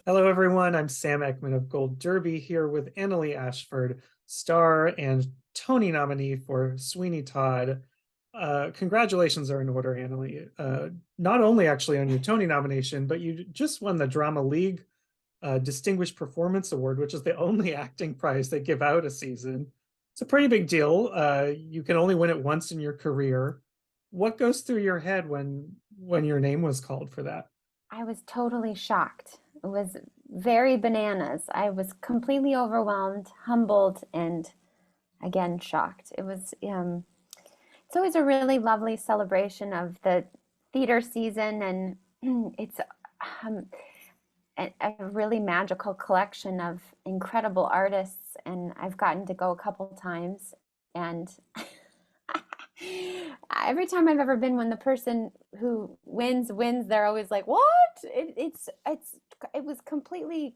Hello, everyone. I'm Sam Eckmann of Gold Derby here with Annaleigh Ashford, star and Tony nominee for Sweeney Todd. Congratulations are in order, Annaleigh. Not only actually on your Tony nomination, but you just won the Drama League Distinguished Performance Award, which is the only acting prize they give out a season. It's a pretty big deal. You can only win it once in your career. What goes through your head when your name was called for that? I was totally shocked. It was very bananas. I was completely overwhelmed, humbled, and again shocked. It's always a really lovely celebration of the theater season, and it's um, a really magical collection of incredible artists. And I've gotten to go a couple times, and every time I've ever been, when the person who wins, they're always like, "What?" It was completely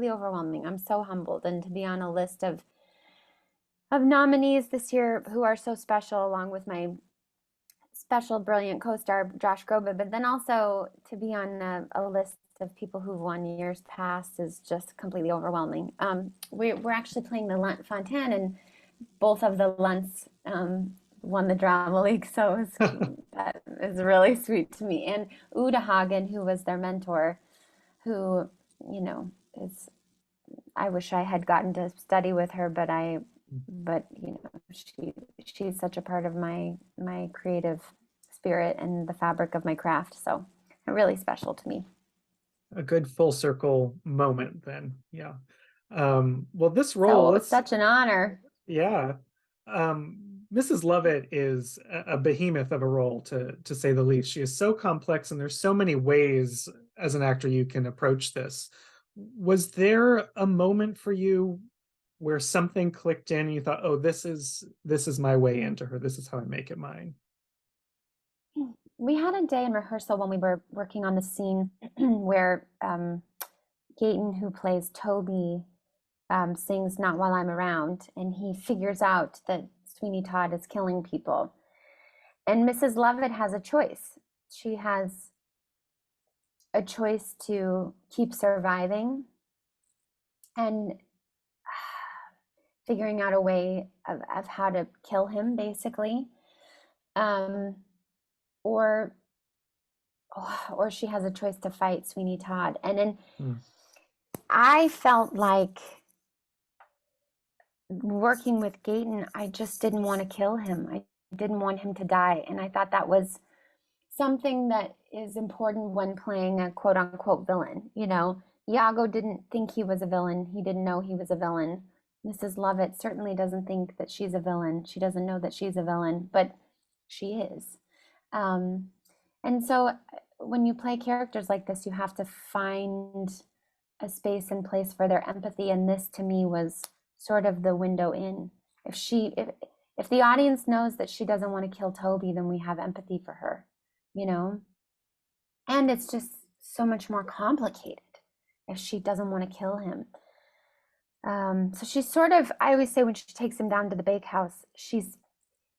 overwhelming. I'm so humbled, and to be on a list of nominees this year who are so special, along with my special, brilliant co-star Josh Groban, but then also to be on a list of people who've won years past is just completely overwhelming. We're actually playing the Lunt Fontaine, and both of the Lunts won the Drama League, so that is really sweet to me. And Uta Hagen, who was their mentor, who, is, I wish I had gotten to study with her, but she's such a part of my creative spirit and the fabric of my craft, so really special to me. A good full circle moment then. Yeah. Well, this role, So it's let's, such an honor. yeah. Mrs. Lovett is a behemoth of a role, to say the least. She is so complex, and there's so many ways as an actor you can approach this. Was there a moment for you where something clicked in and you thought, oh, this is my way into her. This is how I make it mine? We had a day in rehearsal when we were working on the scene where Gayton, who plays Toby, sings "Not While I'm Around," and he figures out that Sweeney Todd is killing people. And Mrs. Lovett has a choice. She has a choice to keep surviving and figuring out a way of how to kill him, basically. Um, or or she has a choice to fight Sweeney Todd. And then I felt like working with Gayton, I just didn't want to kill him. I didn't want him to die. And I thought that was something that is important when playing a quote unquote villain. Iago didn't think he was a villain. He didn't know he was a villain. Mrs. Lovett certainly doesn't think that she's a villain. She doesn't know that she's a villain, but she is. And so when you play characters like this, you have to find a space and place for their empathy. And this to me was sort of the window in. If the audience knows that she doesn't want to kill Toby, then we have empathy for her, and it's just so much more complicated if she doesn't want to kill him. So she's sort of, I always say, when she takes him down to the bakehouse, she's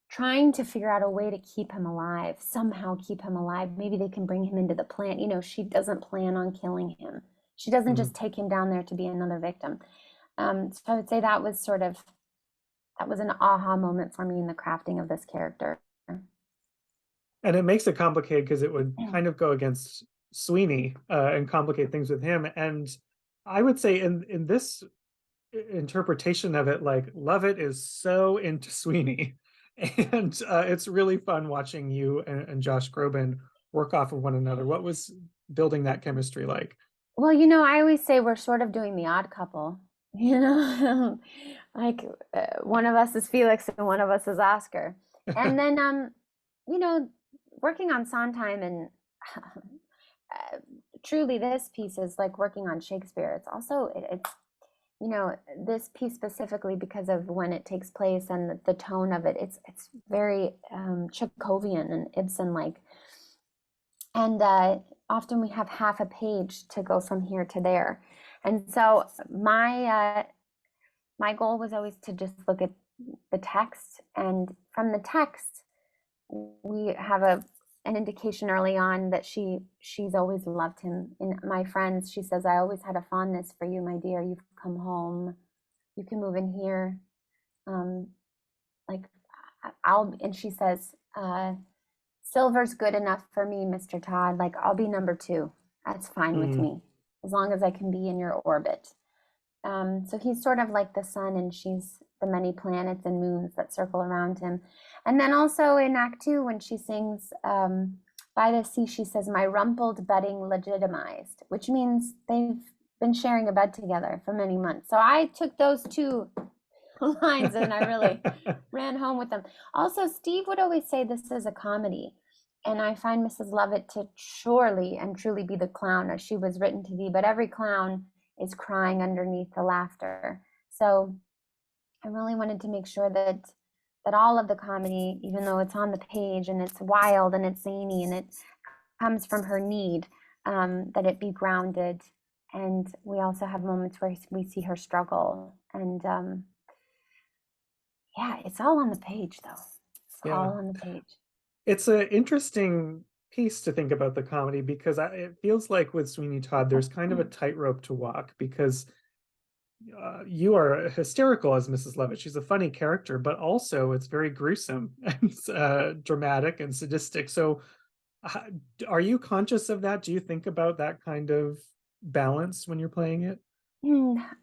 trying to figure out a way to keep him alive, somehow keep him alive. Maybe they can bring him into the plant. She doesn't plan on killing him. She doesn't just take him down there to be another victim. So I would say that was an aha moment for me in the crafting of this character. And it makes it complicated because it would kind of go against Sweeney and complicate things with him. And I would say in this interpretation of it, like, Lovett is so into Sweeney. And it's really fun watching you and Josh Groban work off of one another. What was building that chemistry like? Well, I always say we're sort of doing the odd couple, like one of us is Felix and one of us is Oscar. And then, working on Sondheim and truly this piece is like working on Shakespeare. It's also, it's this piece specifically because of when it takes place and the tone of it. It's very Chekhovian and Ibsen like, and often we have half a page to go from here to there. And so my goal was always to just look at the text, and from the text we have an indication early on that she's always loved him. In my friends, she says, I always had a fondness for you, my dear. You've come home. You can move in here. Like and she says, silver's good enough for me, Mr. Todd. Like, I'll be number 2. That's fine with me, as long as I can be in your orbit. So he's sort of like the sun, and she's the many planets and moons that circle around him. And then also in Act 2, when she sings By the Sea, she says, my rumpled bedding legitimized, which means they've been sharing a bed together for many months. So I took those 2 lines and I really ran home with them. Also, Steve would always say this is a comedy. And I find Mrs. Lovett to surely and truly be the clown as she was written to be, but every clown is crying underneath the laughter. So I really wanted to make sure that all of the comedy, even though it's on the page and it's wild and it's zany and it comes from her need, that it be grounded. And we also have moments where we see her struggle. And yeah, it's all on the page, though. It's all on the page. It's an interesting piece to think about the comedy, because it feels like with Sweeney Todd, there's kind of a tightrope to walk, because you are hysterical as Mrs. Lovett. She's a funny character, but also it's very gruesome and dramatic and sadistic. So are you conscious of that? Do you think about that kind of balance when you're playing it?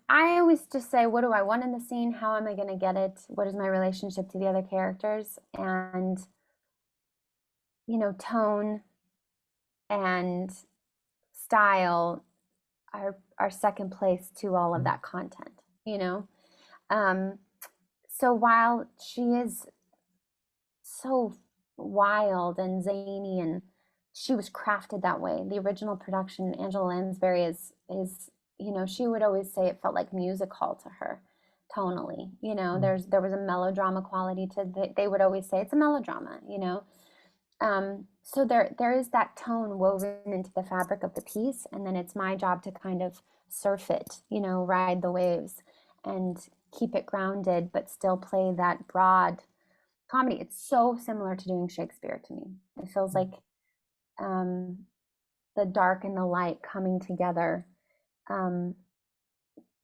I always just say, what do I want in the scene? How am I going to get it? What is my relationship to the other characters? And, tone and style are second place to all of that content, So while she is so wild and zany, and she was crafted that way, the original production, Angela Lansbury is she would always say it felt like music hall to her, tonally. There was a melodrama quality to they would always say it's a melodrama. So there is that tone woven into the fabric of the piece, and then it's my job to kind of surf it, ride the waves and keep it grounded, but still play that broad comedy. It's so similar to doing Shakespeare to me. It feels like the dark and the light coming together, in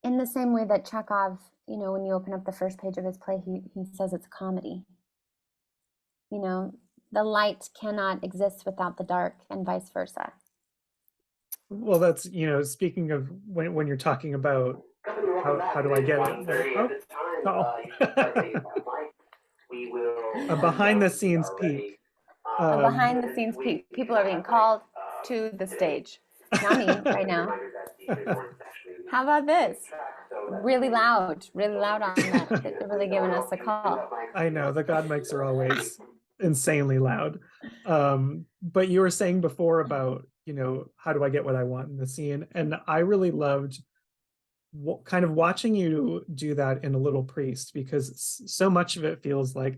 the same way that Chekhov, when you open up the first page of his play, he says it's a comedy. The light cannot exist without the dark, and vice versa. Well, that's, speaking of when you're talking about how do I get it? A behind the scenes peek. A behind the scenes peek. People are being called to the stage. Not me right now. How about this? Really loud on that. They're really giving us a call. I know, the God mics are always insanely loud. But you were saying before about, how do I get what I want in the scene? And I really loved kind of watching you do that in A Little Priest, because so much of it feels like,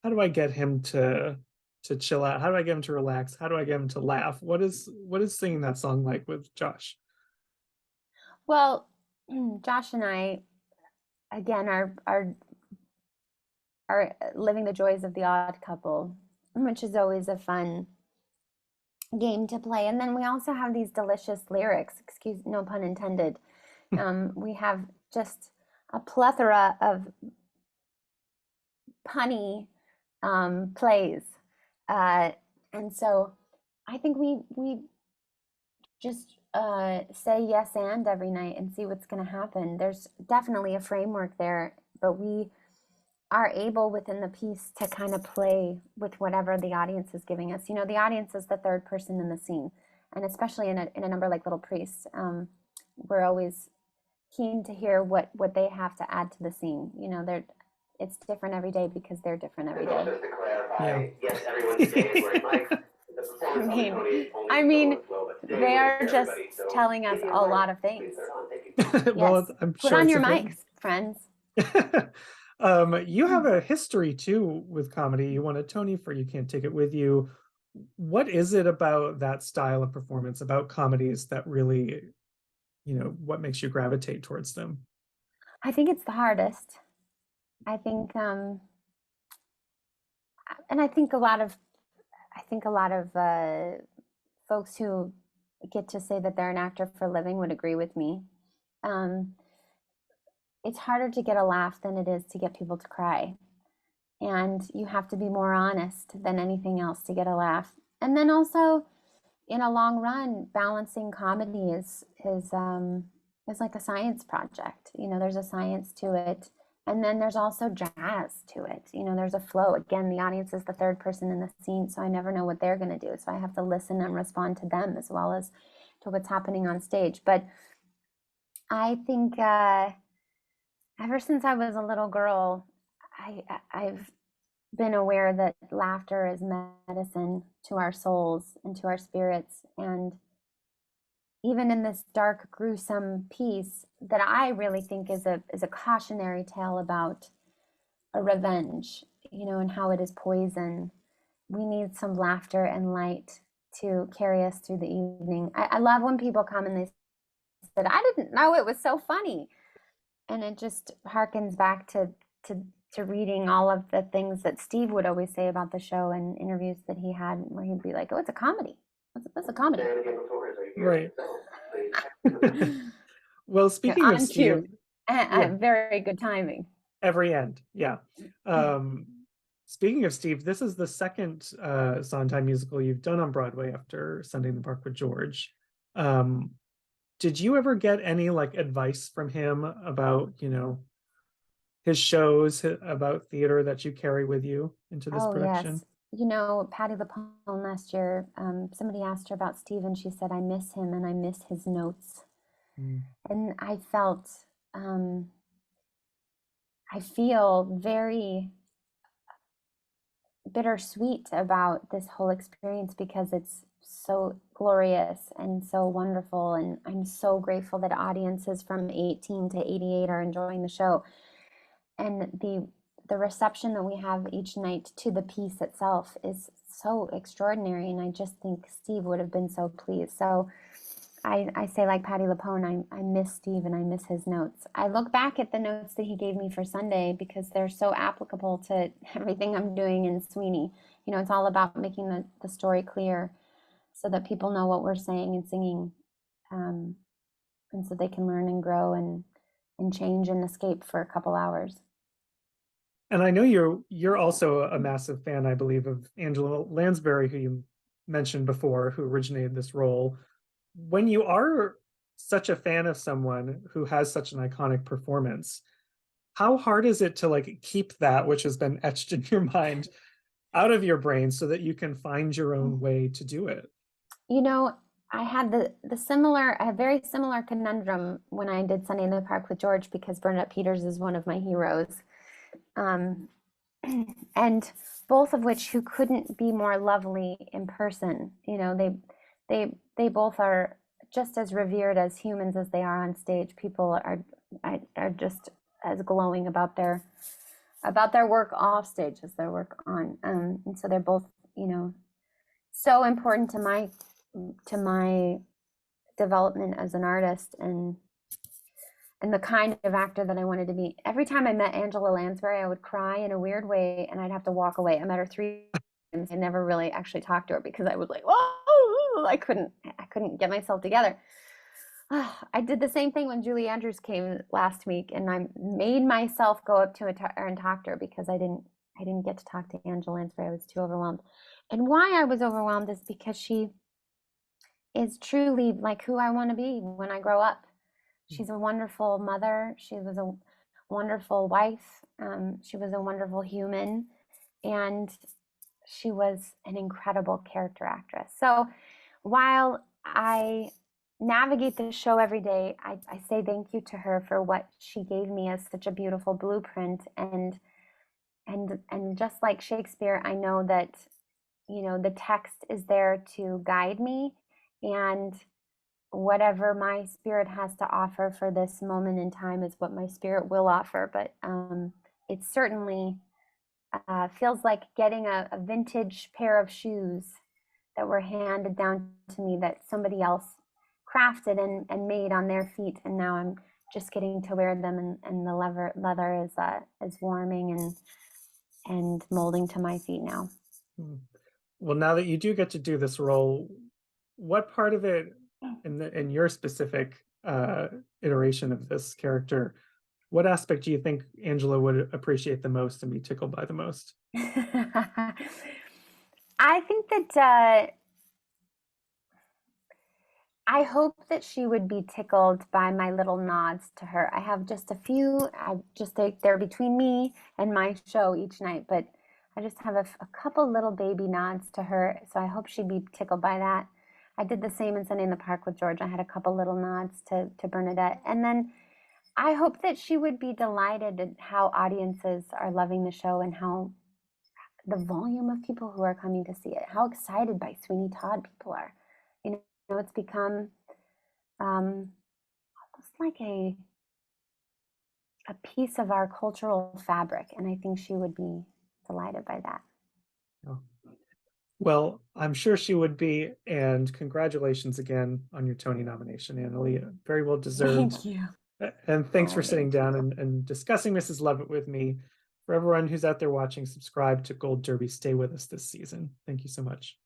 how do I get him to chill out? How do I get him to relax? How do I get him to laugh? What is singing that song like with Josh? Well, Josh and I, again, are living the joys of the odd couple, which is always a fun game to play. And then we also have these delicious lyrics, no pun intended. We have just a plethora of punny plays. And so I think we just say yes and every night and see what's going to happen. There's definitely a framework there, but we are able within the piece to kind of play with whatever the audience is giving us. The audience is the third person in the scene, and especially in a number like Little Priest, we're always keen to hear what they have to add to the scene. It's different every day because they're different every day. Just to clarify, yes, everyone's staying wearing mics. I mean, they are just telling us a lot of things. Well, yes. I'm Put sure on your mics, friends. You have a history too with comedy. You won a Tony for You Can't Take It With You. What is it about that style of performance, about comedies, that really, what makes you gravitate towards them? I think it's the hardest. I think, and I think think a lot of folks who get to say that they're an actor for a living would agree with me. It's harder to get a laugh than it is to get people to cry. And you have to be more honest than anything else to get a laugh. And then also, in a long run, balancing comedy is like a science project. You know, there's a science to it. And then there's also jazz to it. You know, there's a flow. Again, the audience is the third person in the scene, so I never know what they're going to do. So I have to listen and respond to them as well as to what's happening on stage. But I think ever since I was a little girl, I've been aware that laughter is medicine to our souls and to our spirits. And even in this dark, gruesome piece that I really think is a cautionary tale about a revenge, you know, and how it is poison, we need some laughter and light to carry us through the evening. I love when people come and they said, I didn't know it was so funny. And it just harkens back to reading all of the things that Steve would always say about the show and interviews that he had, where he'd be like, oh, it's a comedy. It's a comedy. Right. Well, speaking on of Steve, cue. yeah, Very good timing. every end, yeah. Speaking of Steve, this is the second Sondheim musical you've done on Broadway after Sunday in the Park with George. Did you ever get any like advice from him about, you know, his shows, about theater that you carry with you into this production? Yes. You know, Patti LuPone last year, somebody asked her about Steve and she said, I miss him and I miss his notes. And I felt, I feel very bittersweet about this whole experience because it's so glorious and so wonderful. And I'm so grateful that audiences from 18 to 88 are enjoying the show. And the reception that we have each night to the piece itself is so extraordinary. And I just think Steve would have been so pleased. So I say, like Patti LuPone, I miss Steve and I miss his notes. I look back at the notes that he gave me for Sunday because they're so applicable to everything I'm doing in Sweeney. You know, it's all about making the story clear so that people know what we're saying and singing, and so they can learn and grow and change and escape for a couple hours. And I know you're also a massive fan, I believe, of Angela Lansbury, who you mentioned before, who originated this role. When you are such a fan of someone who has such an iconic performance, how hard is it to like keep that which has been etched in your mind out of your brain so that you can find your own way to do it? You know, I had a very similar conundrum when I did Sunday in the Park with George, because Bernadette Peters is one of my heroes. And both of which who couldn't be more lovely in person. You know, they both are just as revered as humans as they are on stage. People are just as glowing about their work off stage as their work on. And so they're both, you know, so important to my development as an artist and the kind of actor that I wanted to be. Every time I met Angela Lansbury, I would cry in a weird way and I'd have to walk away. I met her 3 times. I never really actually talked to her because I was like, whoa, I couldn't get myself together. I did the same thing when Julie Andrews came last week, and I made myself go up to her and talk to her because I didn't get to talk to Angela Lansbury. I was too overwhelmed. And why I was overwhelmed is because she is truly like who I want to be when I grow up. She's a wonderful mother. She was a wonderful wife. She was a wonderful human. And she was an incredible character actress. So while I navigate the show every day, I say thank you to her for what she gave me as such a beautiful blueprint. And just like Shakespeare, I know that, you know, the text is there to guide me, and whatever my spirit has to offer for this moment in time is what my spirit will offer. But it certainly feels like getting a vintage pair of shoes that were handed down to me that somebody else crafted and made on their feet, and now I'm just getting to wear them, and the leather is warming and molding to my feet now. Well, now that you do get to do this role, what part of it in your specific iteration of this character, what aspect do you think Angela would appreciate the most and be tickled by the most? I think that I hope that she would be tickled by my little nods to her. I have just a few, they're between me and my show each night, but I just have a couple little baby nods to her. So I hope she'd be tickled by that. I did the same in Sunday in the Park with George. I had a couple little nods to Bernadette. And then I hope that she would be delighted at how audiences are loving the show and how the volume of people who are coming to see it, how excited by Sweeney Todd people are. You know, it's become almost like a piece of our cultural fabric, and I think she would be delighted by that. Oh. Well, I'm sure she would be, and congratulations again on your Tony nomination, Annaleigh. Very well deserved. Thank you. And thanks for Oh, sitting thank down you. and discussing Mrs. Lovett with me. For everyone who's out there watching, subscribe to Gold Derby. Stay with us this season. Thank you so much.